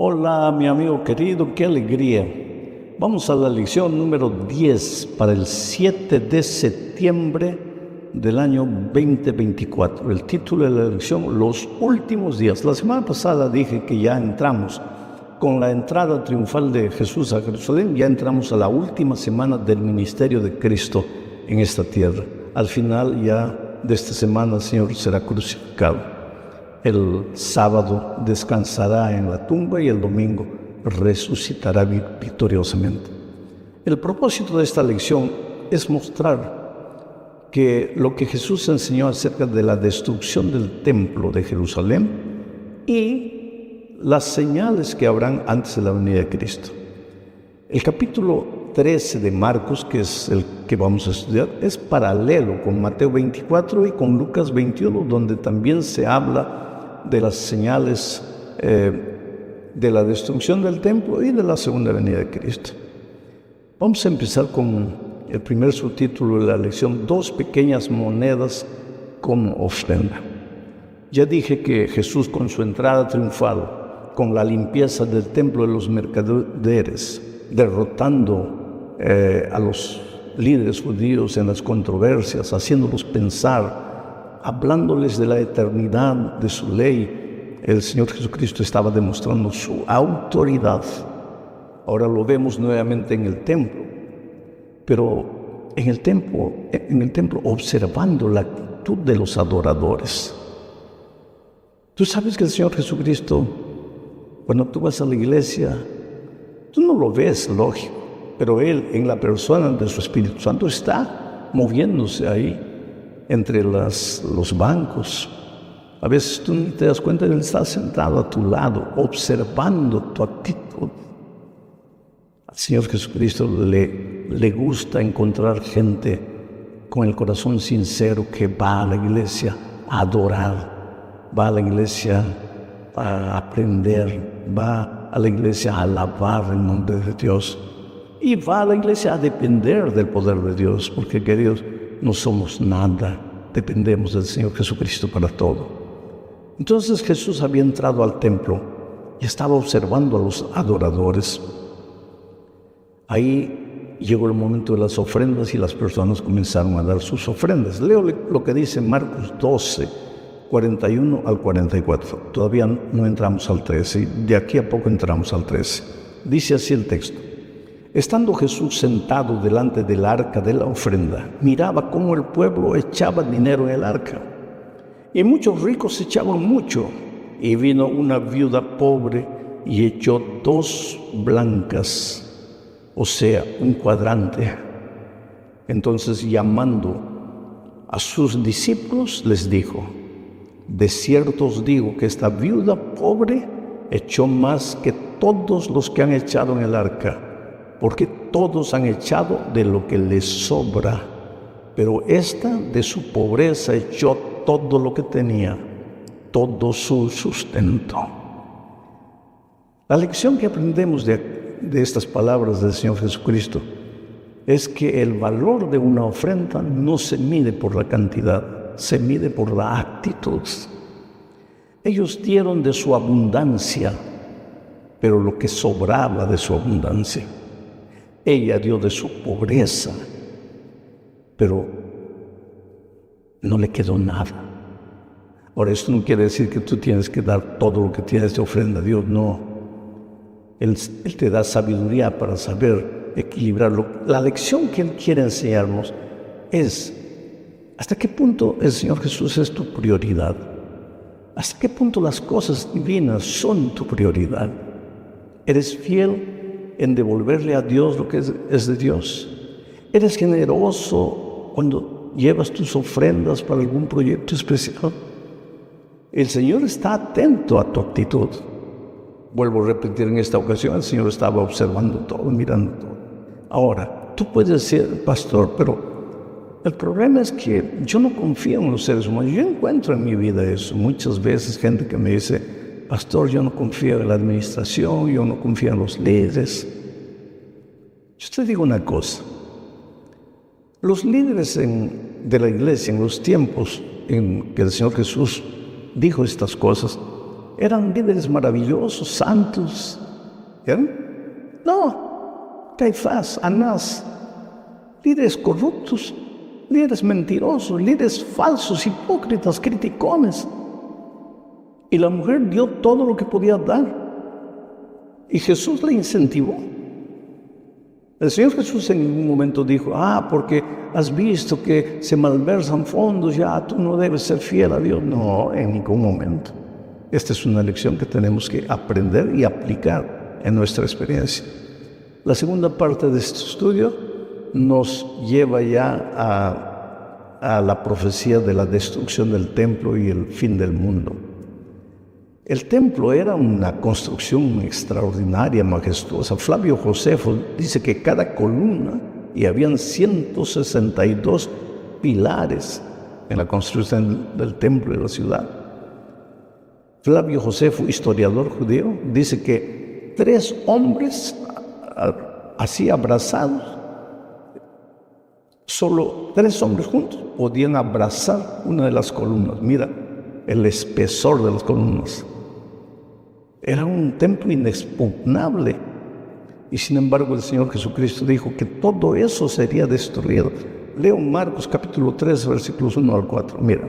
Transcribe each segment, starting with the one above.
Hola, mi amigo querido, qué alegría. Vamos a la lección número 10 para el 7 de septiembre del año 2024. El título de la lección, Los últimos días. La semana pasada dije que ya entramos con la entrada triunfal de Jesús a Jerusalén, ya entramos a la última semana del ministerio de Cristo en esta tierra. Al final ya de esta semana el Señor será crucificado. El sábado descansará en la tumba y el domingo resucitará victoriosamente. El propósito de esta lección es mostrar que lo que Jesús enseñó acerca de la destrucción del templo de Jerusalén y las señales que habrán antes de la venida de Cristo. El capítulo 13 de Marcos, que es el que vamos a estudiar, es paralelo con Mateo 24 y con Lucas 21, donde también se habla de las señales de la destrucción del templo y de la segunda venida de Cristo. Vamos a empezar con el primer subtítulo de la lección, 2 pequeñas monedas como ofrenda. Ya dije que Jesús, con su entrada triunfal, con la limpieza del templo de los mercaderes, derrotando a los líderes judíos en las controversias, haciéndolos pensar, hablándoles de la eternidad de su ley, el Señor Jesucristo estaba demostrando su autoridad. Ahora lo vemos nuevamente en el templo, pero en el templo observando la actitud de los adoradores. Tú sabes que el Señor Jesucristo, cuando tú vas a la iglesia, tú no lo ves lógico, pero Él, en la persona de su Espíritu Santo, está moviéndose ahí entre los bancos. A veces tú ni te das cuenta de que Él está sentado a tu lado, observando tu actitud. Al Señor Jesucristo le gusta encontrar gente con el corazón sincero que va a la iglesia a adorar, va a la iglesia a aprender, va a la iglesia a alabar el nombre de Dios y va a la iglesia a depender del poder de Dios, porque, queridos, no somos nada, dependemos del Señor Jesucristo para todo. Entonces Jesús había entrado al templo y estaba observando a los adoradores. Ahí llegó el momento de las ofrendas y las personas comenzaron a dar sus ofrendas. Leo lo que dice Marcos 12, 41 al 44. Todavía no entramos al 13, de aquí a poco entramos al 13. Dice así el texto. Estando Jesús sentado delante del arca de la ofrenda, miraba cómo el pueblo echaba dinero en el arca. Y muchos ricos echaban mucho. Y vino una viuda pobre y echó 2 blancas, o sea, un cuadrante. Entonces, llamando a sus discípulos, les dijo: de cierto os digo que esta viuda pobre echó más que todos los que han echado en el arca, porque todos han echado de lo que les sobra, pero esta de su pobreza echó todo lo que tenía, todo su sustento. La lección que aprendemos de estas palabras del Señor Jesucristo es que el valor de una ofrenda no se mide por la cantidad, se mide por la actitud. Ellos dieron de su abundancia, pero lo que sobraba de su abundancia. Ella dio de su pobreza, pero no le quedó nada. Ahora, esto no quiere decir que tú tienes que dar todo lo que tienes de ofrenda a Dios, no. Él te da sabiduría para saber equilibrarlo. La lección que Él quiere enseñarnos es hasta qué punto el Señor Jesús es tu prioridad. Hasta qué punto las cosas divinas son tu prioridad. ¿Eres fiel en devolverle a Dios lo que es de Dios? ¿Eres generoso cuando llevas tus ofrendas para algún proyecto especial? El Señor está atento a tu actitud. Vuelvo a repetir, en esta ocasión el Señor estaba observando todo, mirando todo. Ahora, tú puedes decir: pastor, pero el problema es que yo no confío en los seres humanos. Yo encuentro en mi vida eso. Muchas veces gente que me dice: pastor, yo no confío en la administración, yo no confío en los líderes. Yo te digo una cosa. Los líderes de la iglesia, en los tiempos en que el Señor Jesús dijo estas cosas, eran líderes maravillosos, santos. ¿Vieron? No, Caifás, Anás, líderes corruptos, líderes mentirosos, líderes falsos, hipócritas, criticones. Y la mujer dio todo lo que podía dar. Y Jesús la incentivó. El Señor Jesús en un momento dijo, porque has visto que se malversan fondos, ya tú no debes ser fiel a Dios. No, en ningún momento. Esta es una lección que tenemos que aprender y aplicar en nuestra experiencia. La segunda parte de este estudio nos lleva ya a la profecía de la destrucción del templo y el fin del mundo. El templo era una construcción extraordinaria, majestuosa. Flavio Josefo dice que cada columna, y habían 162 pilares en la construcción del templo de la ciudad. Flavio Josefo, historiador judío, dice que 3 hombres así abrazados, solo 3 hombres juntos podían abrazar una de las columnas. Mira el espesor de las columnas. Era un templo inexpugnable. Y sin embargo el Señor Jesucristo dijo que todo eso sería destruido. Leo Marcos capítulo 3, versículos 1 al 4. Mira,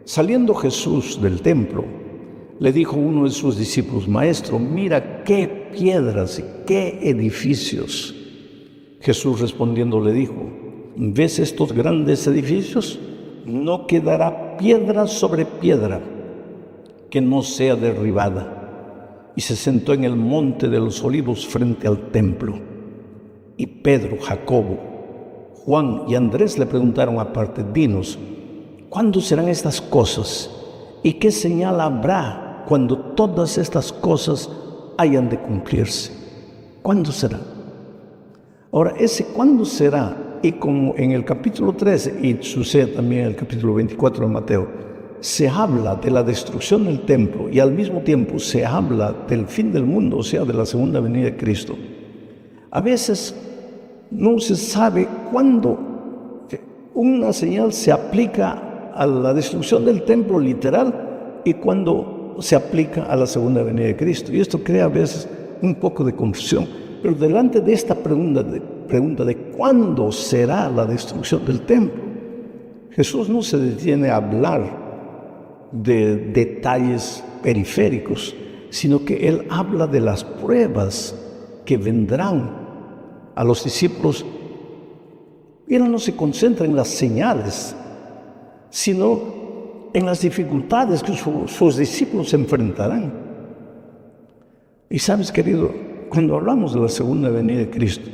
saliendo Jesús del templo, le dijo uno de sus discípulos, Maestro, mira qué piedras y qué edificios. Jesús respondiendo le dijo, ¿ves estos grandes edificios? No quedará piedra sobre piedra que no sea derribada. Y se sentó en el monte de los olivos frente al templo. Y Pedro, Jacobo, Juan y Andrés le preguntaron aparte, dinos, ¿cuándo serán estas cosas? ¿Y qué señal habrá cuando todas estas cosas hayan de cumplirse? ¿Cuándo será? Ahora, ese cuándo será, y como en el capítulo 13, y sucede también en el capítulo 24 de Mateo, se habla de la destrucción del templo y al mismo tiempo se habla del fin del mundo, o sea, de la segunda venida de Cristo. A veces no se sabe cuándo una señal se aplica a la destrucción del templo literal y cuándo se aplica a la segunda venida de Cristo. Y esto crea a veces un poco de confusión. Pero delante de esta pregunta de cuándo será la destrucción del templo, Jesús no se detiene a hablar de detalles periféricos, sino que Él habla de las pruebas que vendrán a los discípulos. Y Él no se concentra en las señales, sino en las dificultades que sus discípulos enfrentarán. Y sabes, querido, cuando hablamos de la segunda venida de Cristo,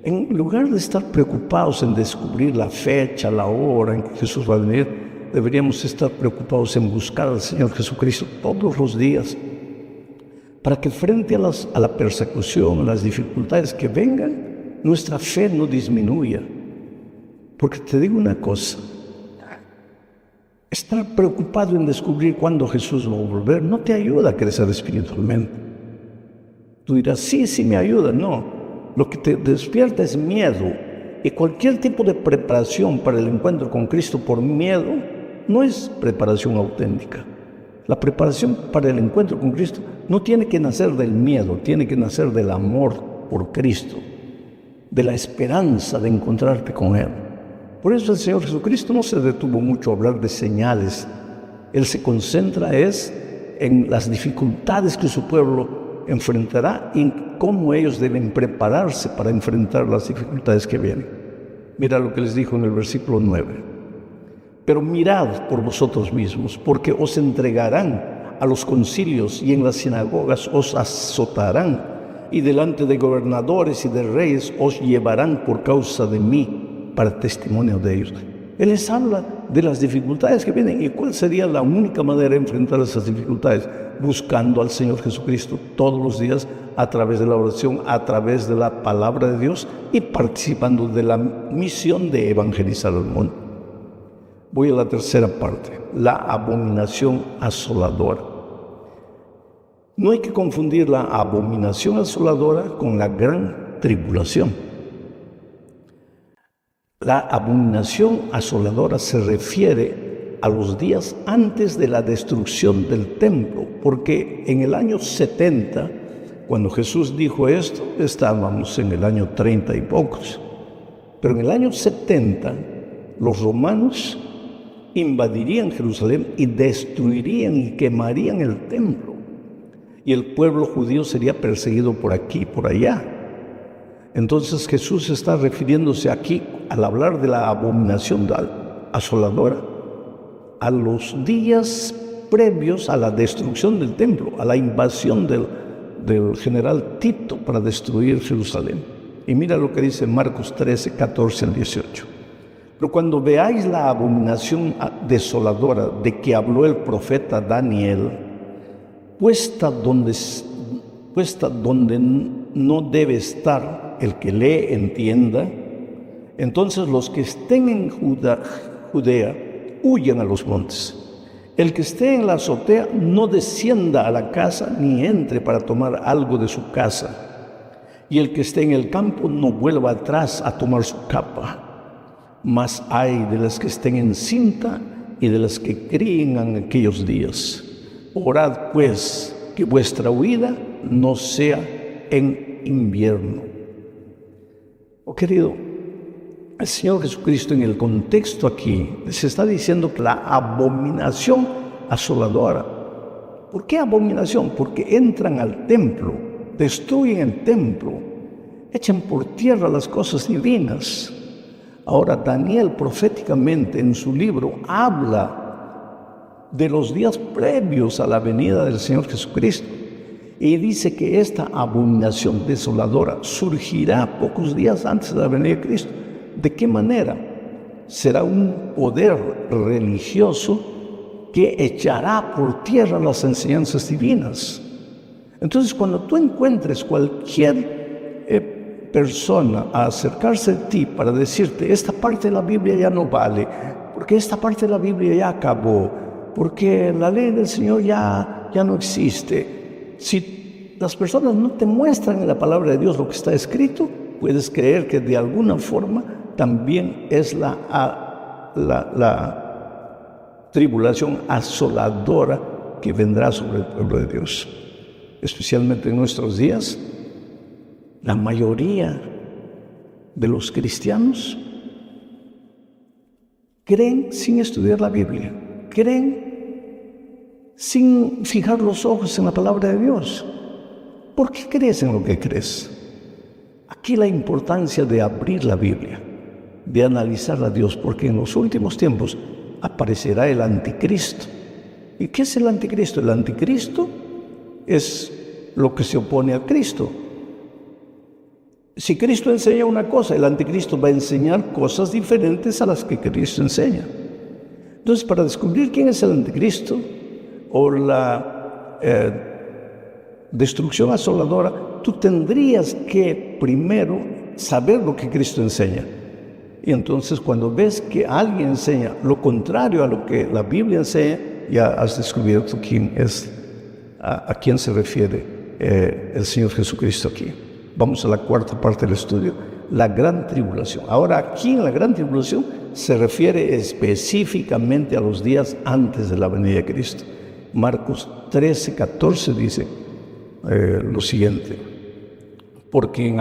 en lugar de estar preocupados en descubrir la fecha, la hora en que Jesús va a venir, deberíamos estar preocupados en buscar al Señor Jesucristo todos los días, para que frente a la persecución, a las dificultades que vengan, nuestra fe no disminuya. Porque te digo una cosa, estar preocupado en descubrir cuándo Jesús va a volver no te ayuda a crecer espiritualmente. Tú dirás, sí me ayuda. No, lo que te despierta es miedo, y cualquier tipo de preparación para el encuentro con Cristo por miedo no es preparación auténtica. La preparación para el encuentro con Cristo no tiene que nacer del miedo, tiene que nacer del amor por Cristo, de la esperanza de encontrarte con Él. Por eso el Señor Jesucristo no se detuvo mucho a hablar de señales. Él se concentra en las dificultades que su pueblo enfrentará y en cómo ellos deben prepararse para enfrentar las dificultades que vienen. Mira lo que les dijo en el versículo 9. Pero mirad por vosotros mismos, porque os entregarán a los concilios y en las sinagogas os azotarán, y delante de gobernadores y de reyes os llevarán por causa de mí, para testimonio de ellos. Él les habla de las dificultades que vienen. ¿Y cuál sería la única manera de enfrentar esas dificultades? Buscando al Señor Jesucristo todos los días a través de la oración, a través de la palabra de Dios y participando de la misión de evangelizar al mundo. Voy a la tercera parte, la abominación asoladora. No hay que confundir la abominación asoladora con la gran tribulación. La abominación asoladora se refiere a los días antes de la destrucción del templo, porque en el año 70, cuando Jesús dijo esto, estábamos en el año 30 y pocos, pero en el año 70 los romanos invadirían Jerusalén y destruirían y quemarían el templo, y el pueblo judío sería perseguido por aquí y por allá. Entonces Jesús está refiriéndose aquí, al hablar de la abominación asoladora, a los días previos a la destrucción del templo, a la invasión del general Tito para destruir Jerusalén. Y mira lo que dice Marcos 13, 14 al 18. Pero cuando veáis la abominación desoladora de que habló el profeta Daniel, puesta donde no debe estar, el que lee entienda, entonces los que estén en Judea huyan a los montes. El que esté en la azotea no descienda a la casa ni entre para tomar algo de su casa. Y el que esté en el campo no vuelva atrás a tomar su capa. Mas ay de las que estén en cinta y de las que críen en aquellos días. Orad pues que vuestra huida no sea en invierno. Oh querido, el Señor Jesucristo en el contexto aquí se está diciendo que la abominación asoladora. ¿Por qué abominación? Porque entran al templo, destruyen el templo, echan por tierra las cosas divinas. Ahora Daniel proféticamente en su libro habla de los días previos a la venida del Señor Jesucristo y dice que esta abominación desoladora surgirá pocos días antes de la venida de Cristo. ¿De qué manera? Será un poder religioso que echará por tierra las enseñanzas divinas. Entonces, cuando tú encuentres cualquier persona a acercarse a ti para decirte, esta parte de la Biblia ya no vale, porque esta parte de la Biblia ya acabó, porque la ley del Señor ya no existe. Si las personas no te muestran en la palabra de Dios lo que está escrito, puedes creer que de alguna forma también es la tribulación asoladora que vendrá sobre el pueblo de Dios. Especialmente en nuestros días, la mayoría de los cristianos creen sin estudiar la Biblia, creen sin fijar los ojos en la palabra de Dios. ¿Por qué crees en lo que crees? Aquí la importancia de abrir la Biblia, de analizar a Dios, porque en los últimos tiempos aparecerá el anticristo. ¿Y qué es el anticristo? El anticristo es lo que se opone a Cristo. Si Cristo enseña una cosa, el anticristo va a enseñar cosas diferentes a las que Cristo enseña. Entonces, para descubrir quién es el anticristo o la destrucción asoladora, tú tendrías que primero saber lo que Cristo enseña. Y entonces cuando ves que alguien enseña lo contrario a lo que la Biblia enseña, ya has descubierto quién es, a quién se refiere el Señor Jesucristo aquí. Vamos a la cuarta parte del estudio, la gran tribulación. Ahora aquí en la gran tribulación se refiere específicamente a los días antes de la venida de Cristo. Marcos 13, 14 dice lo siguiente, porque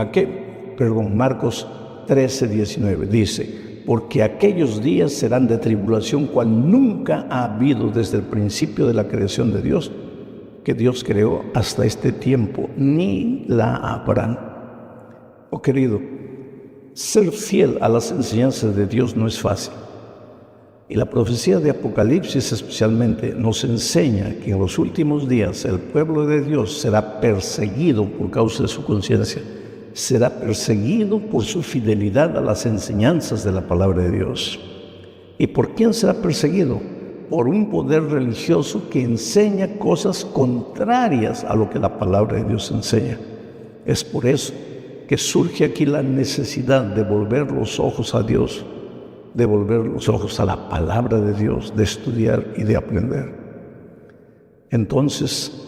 Marcos 13, 19 dice, porque aquellos días serán de tribulación cual nunca ha habido desde el principio de la creación de Dios, que Dios creó hasta este tiempo, ni la habrán. Oh querido, ser fiel a las enseñanzas de Dios no es fácil. Y la profecía de Apocalipsis especialmente nos enseña que en los últimos días el pueblo de Dios será perseguido por causa de su conciencia, será perseguido por su fidelidad a las enseñanzas de la palabra de Dios. ¿Y por quién será perseguido? Por un poder religioso que enseña cosas contrarias a lo que la palabra de Dios enseña. Es por eso que surge aquí la necesidad de volver los ojos a Dios, de volver los ojos a la palabra de Dios, de estudiar y de aprender. Entonces,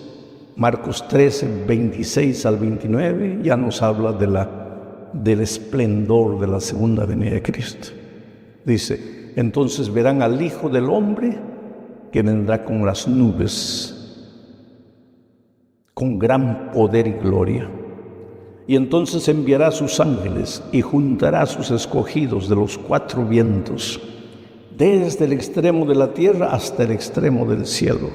Marcos 13, 26 al 29, ya nos habla del esplendor de la segunda venida de Cristo. Dice, entonces verán al Hijo del Hombre que vendrá con las nubes, con gran poder y gloria. Y entonces enviará a sus ángeles y juntará a sus escogidos de los cuatro vientos, desde el extremo de la tierra hasta el extremo del cielo.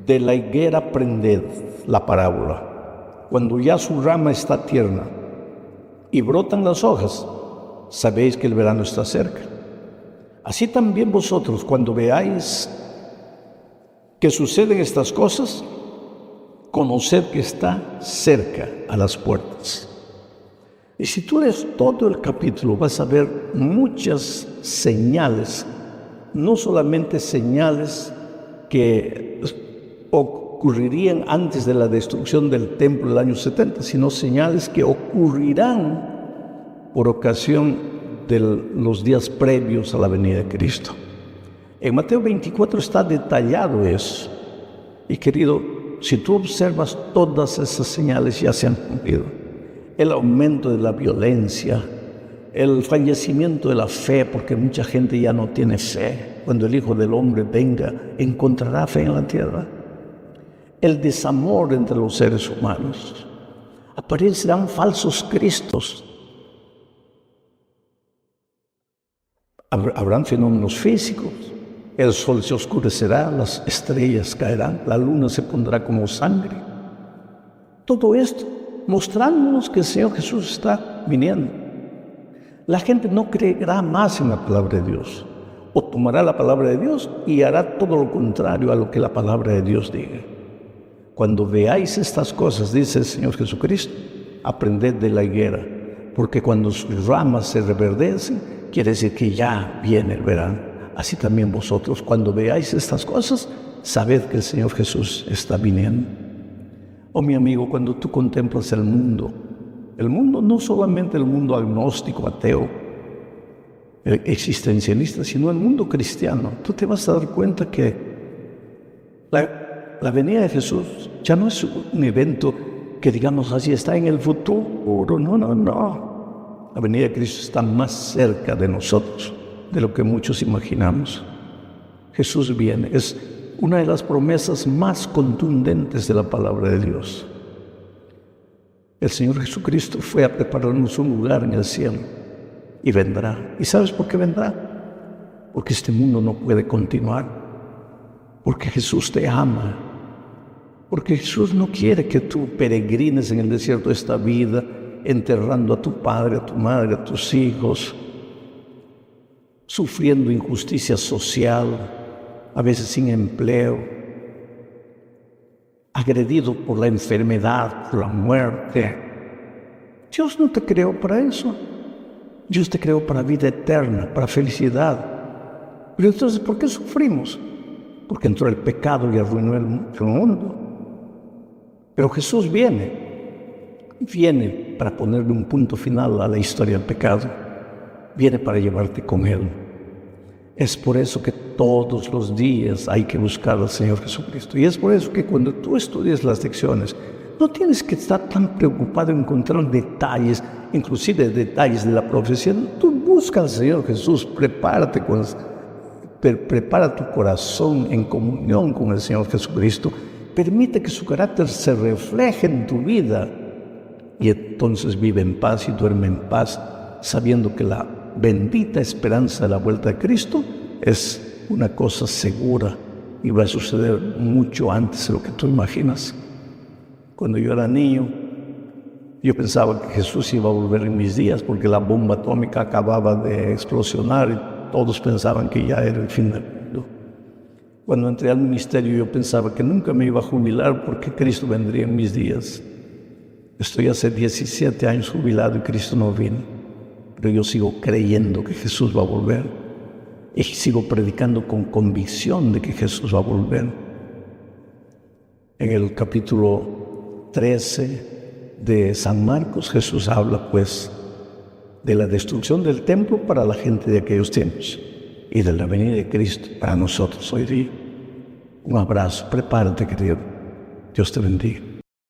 De la higuera aprended la parábola. Cuando ya su rama está tierna y brotan las hojas, sabéis que el verano está cerca. Así también vosotros, cuando veáis que suceden estas cosas, conoced que está cerca a las puertas. Y si tú lees todo el capítulo, vas a ver muchas señales, no solamente señales que ocurrirían antes de la destrucción del templo del año 70, sino señales que ocurrirán por ocasión de los días previos a la venida de Cristo. En Mateo 24 está detallado eso. Y querido, si tú observas todas esas señales ya se han cumplido. El aumento de la violencia, el fallecimiento de la fe, porque mucha gente ya no tiene fe. Cuando el Hijo del Hombre venga, ¿encontrará fe en la tierra? El desamor entre los seres humanos. Aparecerán falsos cristos. Habrán fenómenos físicos. El sol se oscurecerá, las estrellas caerán, la luna se pondrá como sangre. Todo esto mostrándonos que el Señor Jesús está viniendo. La gente no creerá más en la palabra de Dios, o tomará la palabra de Dios y hará todo lo contrario a lo que la palabra de Dios diga. Cuando veáis estas cosas, dice el Señor Jesucristo, aprended de la higuera, porque cuando sus ramas se reverdecen, quiere decir que ya viene el verano. Así también vosotros, cuando veáis estas cosas, sabed que el Señor Jesús está viniendo. Oh, mi amigo, cuando tú contemplas el mundo, no solamente el mundo agnóstico, ateo, existencialista, sino el mundo cristiano, tú te vas a dar cuenta que la venida de Jesús ya no es un evento que digamos así está en el futuro. No. La venida de Cristo está más cerca de nosotros de lo que muchos imaginamos. Jesús viene, es una de las promesas más contundentes de la palabra de Dios. El Señor Jesucristo fue a prepararnos un lugar en el cielo y vendrá. ¿Y sabes por qué vendrá? Porque este mundo no puede continuar, porque Jesús te ama, porque Jesús no quiere que tú peregrines en el desierto de esta vida, enterrando a tu padre, a tu madre, a tus hijos, sufriendo injusticia social, a veces sin empleo, agredido por la enfermedad, por la muerte. Dios no te creó para eso. Dios te creó para vida eterna, para felicidad. Pero entonces, ¿por qué sufrimos? Porque entró el pecado y arruinó el mundo. Pero Jesús viene para ponerle un punto final a la historia del pecado. Viene para llevarte con Él. Es por eso que todos los días hay que buscar al Señor Jesucristo. Y es por eso que cuando tú estudias las lecciones, no tienes que estar tan preocupado en encontrar detalles, inclusive detalles de la profecía. Tú busca al Señor Jesús, prepara tu corazón en comunión con el Señor Jesucristo. Permite que su carácter se refleje en tu vida. Y entonces vive en paz y duerme en paz, sabiendo que la bendita esperanza de la vuelta de Cristo es una cosa segura y va a suceder mucho antes de lo que tú imaginas. Cuando yo era niño, yo pensaba que Jesús iba a volver en mis días porque la bomba atómica acababa de explosionar y todos pensaban que ya era el fin del mundo. Cuando entré al ministerio yo pensaba que nunca me iba a jubilar porque Cristo vendría en mis días. Estoy hace 17 años jubilado y Cristo no vino. Pero yo sigo creyendo que Jesús va a volver y sigo predicando con convicción de que Jesús va a volver. En el capítulo 13 de San Marcos, Jesús habla pues de la destrucción del templo para la gente de aquellos tiempos y de la venida de Cristo para nosotros hoy día. Un abrazo, prepárate, querido. Dios te bendiga.